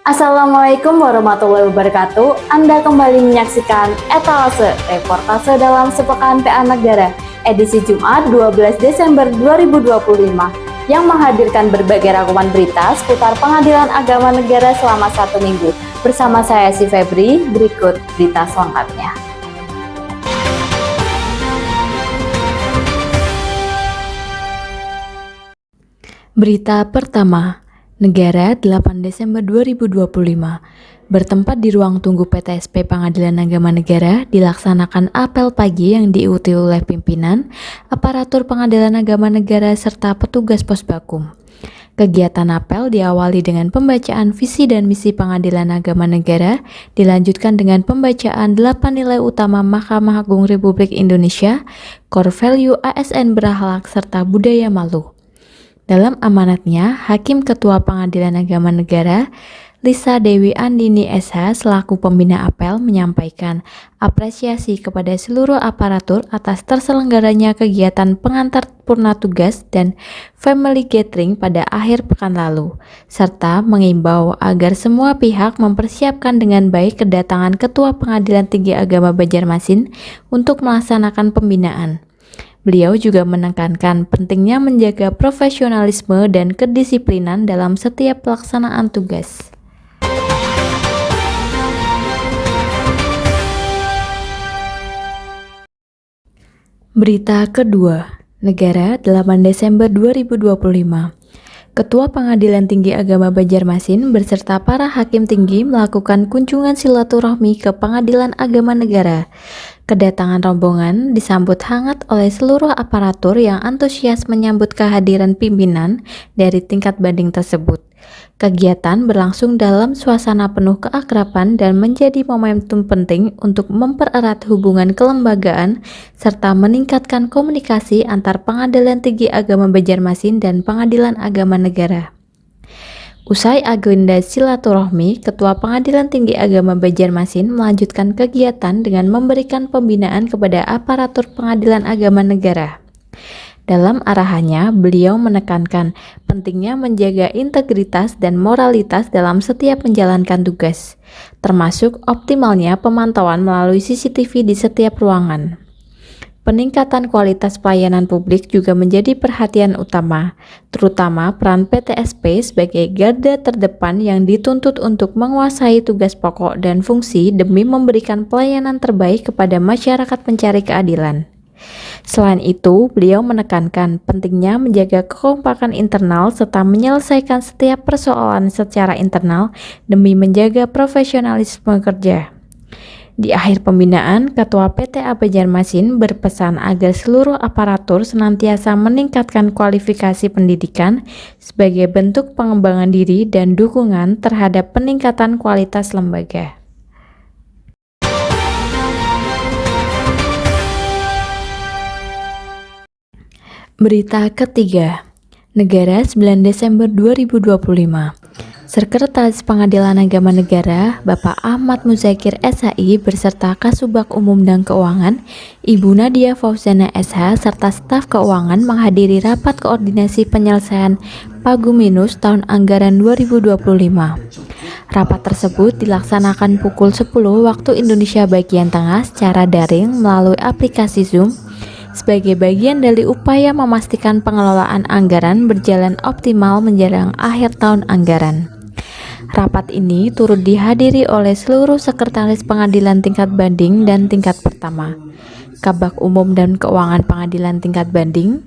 Assalamualaikum warahmatullahi wabarakatuh. Anda kembali menyaksikan Etalase, reportase dalam Sepekan PA Negara, edisi Jumat 12 Desember 2025, yang menghadirkan berbagai rangkuman berita seputar pengadilan agama negara selama 1 minggu. Bersama saya si Febri, berikut berita selengkapnya. Berita pertama. Negara 8 Desember 2025. Bertempat di ruang tunggu PTSP Pengadilan Agama Negara dilaksanakan apel pagi yang diikuti oleh pimpinan, aparatur Pengadilan Agama Negara serta petugas Posbakum. Kegiatan apel diawali dengan pembacaan visi dan misi Pengadilan Agama Negara, dilanjutkan dengan pembacaan 8 nilai utama Mahkamah Agung Republik Indonesia, core value ASN berakhlak serta budaya malu. Dalam amanatnya, Hakim Ketua Pengadilan Agama Negara, Lisa Dewi Andini SH selaku pembina apel menyampaikan apresiasi kepada seluruh aparatur atas terselenggaranya kegiatan pengantar purna tugas dan family gathering pada akhir pekan lalu, serta mengimbau agar semua pihak mempersiapkan dengan baik kedatangan Ketua Pengadilan Tinggi Agama Banjarmasin untuk melaksanakan pembinaan. Beliau juga menekankan pentingnya menjaga profesionalisme dan kedisiplinan dalam setiap pelaksanaan tugas. Berita kedua, Negara 8 Desember 2025. Ketua Pengadilan Tinggi Agama Banjarmasin beserta para hakim tinggi melakukan kunjungan silaturahmi ke Pengadilan Agama Negara. Kedatangan rombongan disambut hangat oleh seluruh aparatur yang antusias menyambut kehadiran pimpinan dari tingkat banding tersebut. Kegiatan berlangsung dalam suasana penuh keakraban dan menjadi momentum penting untuk mempererat hubungan kelembagaan serta meningkatkan komunikasi antar Pengadilan Tinggi Agama Banjarmasin dan Pengadilan Agama Negara. Usai agenda silaturahmi, Ketua Pengadilan Tinggi Agama Banjarmasin melanjutkan kegiatan dengan memberikan pembinaan kepada aparatur Pengadilan Agama Negara. Dalam arahannya, beliau menekankan pentingnya menjaga integritas dan moralitas dalam setiap menjalankan tugas, termasuk optimalnya pemantauan melalui CCTV di setiap ruangan. Peningkatan kualitas pelayanan publik juga menjadi perhatian utama, terutama peran PTSP sebagai garda terdepan yang dituntut untuk menguasai tugas pokok dan fungsi demi memberikan pelayanan terbaik kepada masyarakat pencari keadilan. Selain itu, beliau menekankan pentingnya menjaga kekompakan internal serta menyelesaikan setiap persoalan secara internal demi menjaga profesionalisme kerja. Di akhir pembinaan, Ketua PTA Banjarmasin berpesan agar seluruh aparatur senantiasa meningkatkan kualifikasi pendidikan sebagai bentuk pengembangan diri dan dukungan terhadap peningkatan kualitas lembaga. Berita ketiga, Negara 9 Desember 2025. Sekretaris Pengadilan Agama Negara, Bapak Ahmad Muzakir SHI beserta Kasubag Umum dan Keuangan, Ibu Nadia Fauzana SH serta staf keuangan menghadiri rapat koordinasi penyelesaian Paguminus tahun anggaran 2025. Rapat tersebut dilaksanakan pukul 10 waktu Indonesia bagian tengah secara daring melalui aplikasi Zoom sebagai bagian dari upaya memastikan pengelolaan anggaran berjalan optimal menjelang akhir tahun anggaran. Rapat ini turut dihadiri oleh seluruh sekretaris pengadilan tingkat banding dan tingkat pertama, Kabag Umum dan Keuangan Pengadilan tingkat banding,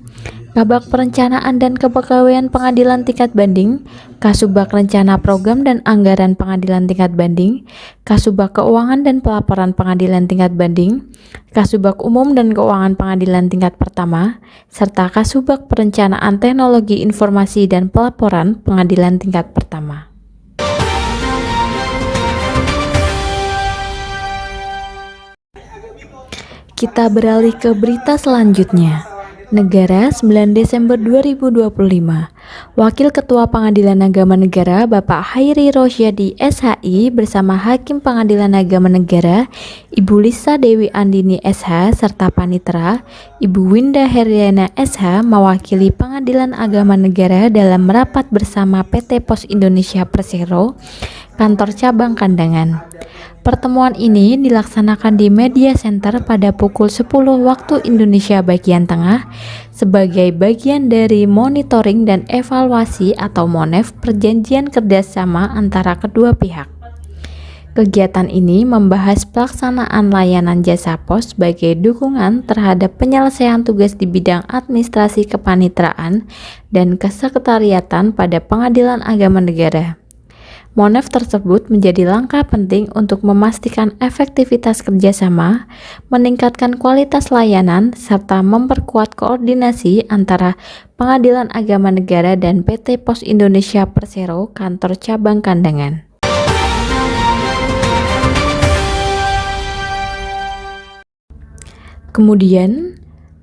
Kabag Perencanaan dan Kepegawaian Pengadilan tingkat banding, Kasubag Rencana Program dan Anggaran Pengadilan tingkat banding, Kasubag Keuangan dan Pelaporan Pengadilan tingkat banding, Kasubag Umum dan Keuangan Pengadilan tingkat pertama, serta Kasubag Perencanaan Teknologi Informasi dan Pelaporan Pengadilan tingkat pertama. Kita beralih ke berita selanjutnya. Negara 9 Desember 2025. Wakil Ketua Pengadilan Agama Negara Bapak Hairi Rosyadi SHI bersama Hakim Pengadilan Agama Negara Ibu Lisa Dewi Andini SH serta Panitera Ibu Winda Heriana SH mewakili Pengadilan Agama Negara dalam rapat bersama PT Pos Indonesia Persero kantor cabang Kandangan. Pertemuan ini dilaksanakan di Media Center pada pukul 10 waktu Indonesia bagian tengah sebagai bagian dari monitoring dan evaluasi atau MONEV perjanjian kerjasama antara kedua pihak. Kegiatan ini membahas pelaksanaan layanan jasa pos sebagai dukungan terhadap penyelesaian tugas di bidang administrasi kepaniteraan dan kesekretariatan pada Pengadilan Agama Negara. MONEV tersebut menjadi langkah penting untuk memastikan efektivitas kerjasama, meningkatkan kualitas layanan, serta memperkuat koordinasi antara Pengadilan Agama Negara dan PT Pos Indonesia Persero Kantor Cabang Kandangan. Kemudian,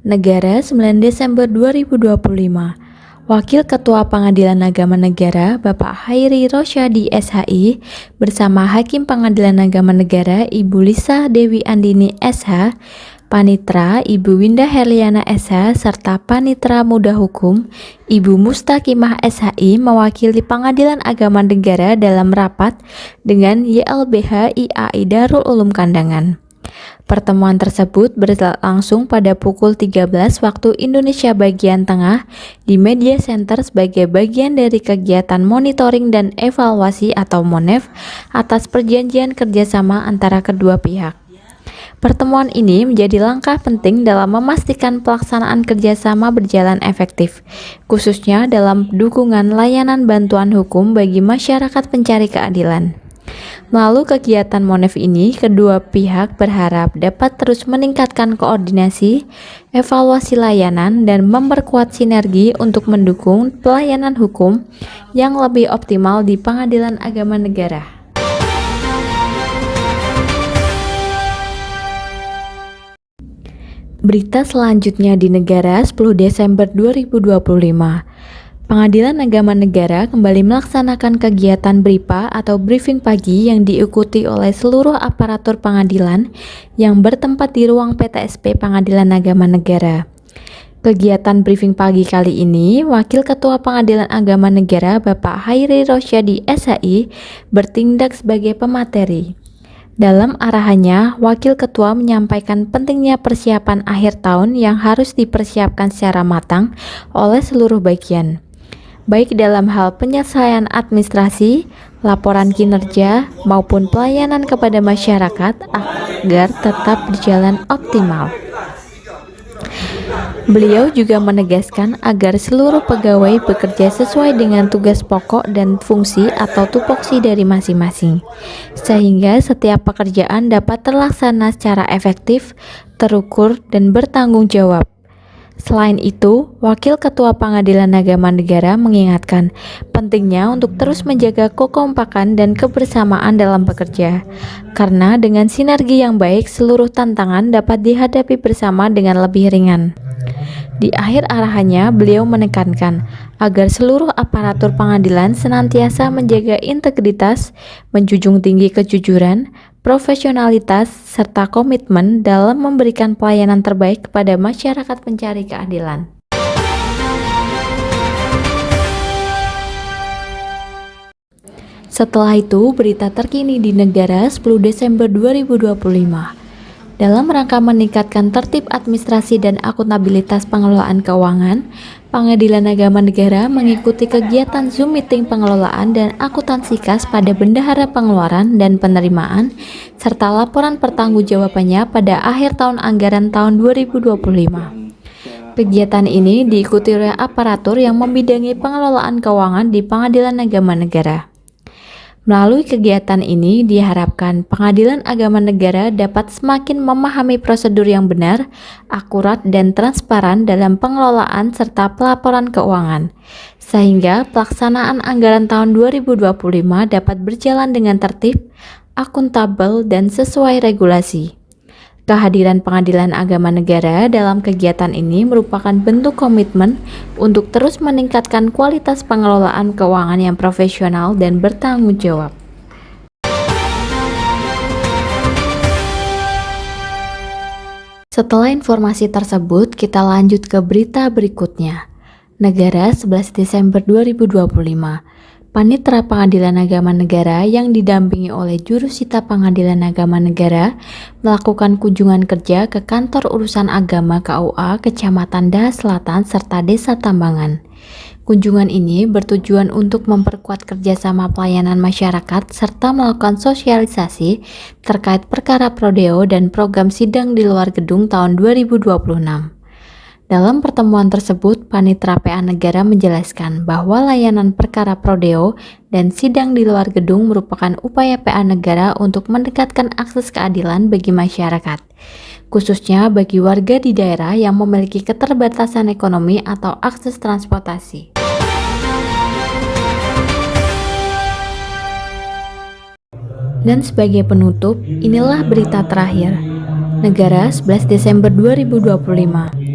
Negara 9 Desember 2025, Wakil Ketua Pengadilan Agama Negara Bapak Hairi Rosyadi SHI bersama Hakim Pengadilan Agama Negara Ibu Lisa Dewi Andini SH, Panitra Ibu Winda Herliana SH, serta Panitra Muda Hukum Ibu Mustaqimah SHI mewakili Pengadilan Agama Negara dalam rapat dengan YLBH IAI Darul Ulum Kandangan. Pertemuan tersebut berlangsung pada pukul 13 waktu Indonesia bagian tengah di Media Center sebagai bagian dari kegiatan monitoring dan evaluasi atau MONEV atas perjanjian kerjasama antara kedua pihak. Pertemuan ini menjadi langkah penting dalam memastikan pelaksanaan kerjasama berjalan efektif, khususnya dalam dukungan layanan bantuan hukum bagi masyarakat pencari keadilan. Melalui kegiatan MONEV ini, kedua pihak berharap dapat terus meningkatkan koordinasi, evaluasi layanan, dan memperkuat sinergi untuk mendukung pelayanan hukum yang lebih optimal di Pengadilan Agama Negara. Berita selanjutnya di Negara 10 Desember 2025. Pengadilan Agama Negara kembali melaksanakan kegiatan BRIPA atau briefing pagi yang diikuti oleh seluruh aparatur pengadilan yang bertempat di ruang PTSP Pengadilan Agama Negara. Kegiatan briefing pagi kali ini, Wakil Ketua Pengadilan Agama Negara Bapak Hairi Rosyadi SHI bertindak sebagai pemateri. Dalam arahannya, Wakil Ketua menyampaikan pentingnya persiapan akhir tahun yang harus dipersiapkan secara matang oleh seluruh bagian, baik dalam hal penyelesaian administrasi, laporan kinerja, maupun pelayanan kepada masyarakat agar tetap berjalan optimal. Beliau juga menegaskan agar seluruh pegawai bekerja sesuai dengan tugas pokok dan fungsi atau tupoksi dari masing-masing, sehingga setiap pekerjaan dapat terlaksana secara efektif, terukur, dan bertanggung jawab. Selain itu, Wakil Ketua Pengadilan Agama Negara mengingatkan pentingnya untuk terus menjaga kekompakan dan kebersamaan dalam bekerja, karena dengan sinergi yang baik, seluruh tantangan dapat dihadapi bersama dengan lebih ringan. Di akhir arahannya, beliau menekankan agar seluruh aparatur pengadilan senantiasa menjaga integritas, menjunjung tinggi kejujuran, profesionalitas, serta komitmen dalam memberikan pelayanan terbaik kepada masyarakat pencari keadilan. Setelah itu, berita terkini di Negara 10 Desember 2025. Dalam rangka meningkatkan tertib administrasi dan akuntabilitas pengelolaan keuangan, Pengadilan Agama Negara mengikuti kegiatan Zoom Meeting pengelolaan dan akuntansi kas pada bendahara pengeluaran dan penerimaan, serta laporan pertanggungjawabannya pada akhir tahun anggaran tahun 2025. Kegiatan ini diikuti oleh aparatur yang membidangi pengelolaan keuangan di Pengadilan Agama Negara. Melalui kegiatan ini diharapkan Pengadilan Agama Negara dapat semakin memahami prosedur yang benar, akurat, dan transparan dalam pengelolaan serta pelaporan keuangan, sehingga pelaksanaan anggaran tahun 2025 dapat berjalan dengan tertib, akuntabel, dan sesuai regulasi. Kehadiran Pengadilan Agama Negara dalam kegiatan ini merupakan bentuk komitmen untuk terus meningkatkan kualitas pengelolaan keuangan yang profesional dan bertanggung jawab. Setelah informasi tersebut, kita lanjut ke berita berikutnya. Negara 11 Desember 2025. Panitera Pengadilan Agama Negara yang didampingi oleh Jurusita Pengadilan Agama Negara melakukan kunjungan kerja ke Kantor Urusan Agama KUA Kecamatan Daha Selatan serta Desa Tambangan. Kunjungan ini bertujuan untuk memperkuat kerjasama pelayanan masyarakat serta melakukan sosialisasi terkait perkara prodeo dan program sidang di luar gedung tahun 2026. Dalam pertemuan tersebut, Panitera PA Negara menjelaskan bahwa layanan perkara prodeo dan sidang di luar gedung merupakan upaya PA Negara untuk mendekatkan akses keadilan bagi masyarakat, khususnya bagi warga di daerah yang memiliki keterbatasan ekonomi atau akses transportasi. Dan sebagai penutup, inilah berita terakhir. Negara 11 Desember 2025.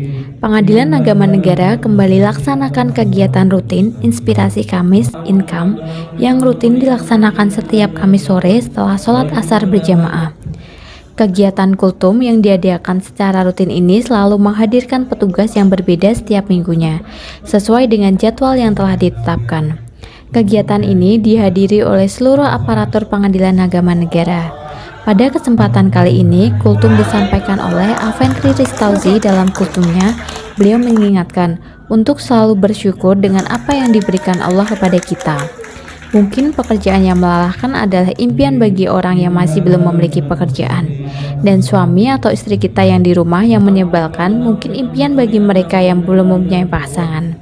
Pengadilan Agama Negara kembali laksanakan kegiatan rutin Inspirasi Kamis Income yang rutin dilaksanakan setiap Kamis sore setelah sholat asar berjamaah. Kegiatan kultum yang diadakan secara rutin ini selalu menghadirkan petugas yang berbeda setiap minggunya, sesuai dengan jadwal yang telah ditetapkan. Kegiatan ini dihadiri oleh seluruh aparatur Pengadilan Agama Negara. Pada kesempatan kali ini, kultum disampaikan oleh Aventri Ristauzi. Dalam kultumnya, beliau mengingatkan untuk selalu bersyukur dengan apa yang diberikan Allah kepada kita. Mungkin pekerjaan yang melelahkan adalah impian bagi orang yang masih belum memiliki pekerjaan. Dan suami atau istri kita yang di rumah yang menyebalkan mungkin impian bagi mereka yang belum mempunyai pasangan.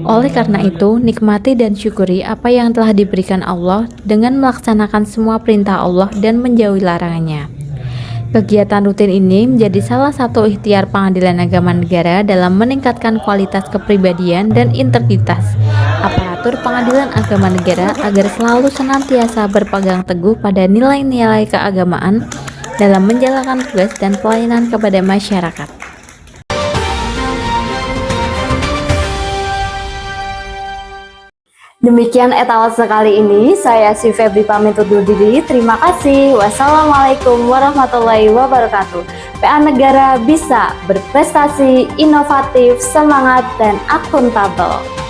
Oleh karena itu, nikmati dan syukuri apa yang telah diberikan Allah dengan melaksanakan semua perintah Allah dan menjauhi larangannya. Kegiatan rutin ini menjadi salah satu ikhtiar Pengadilan Agama Negara dalam meningkatkan kualitas kepribadian dan integritas aparatur Pengadilan Agama Negara agar selalu senantiasa berpegang teguh pada nilai-nilai keagamaan dalam menjalankan tugas dan pelayanan kepada masyarakat. Demikian etalase kali ini, saya si Febri pamit undur diri. Terima kasih. Wassalamualaikum warahmatullahi wabarakatuh. PA Negara bisa berprestasi, inovatif, semangat, dan akuntabel.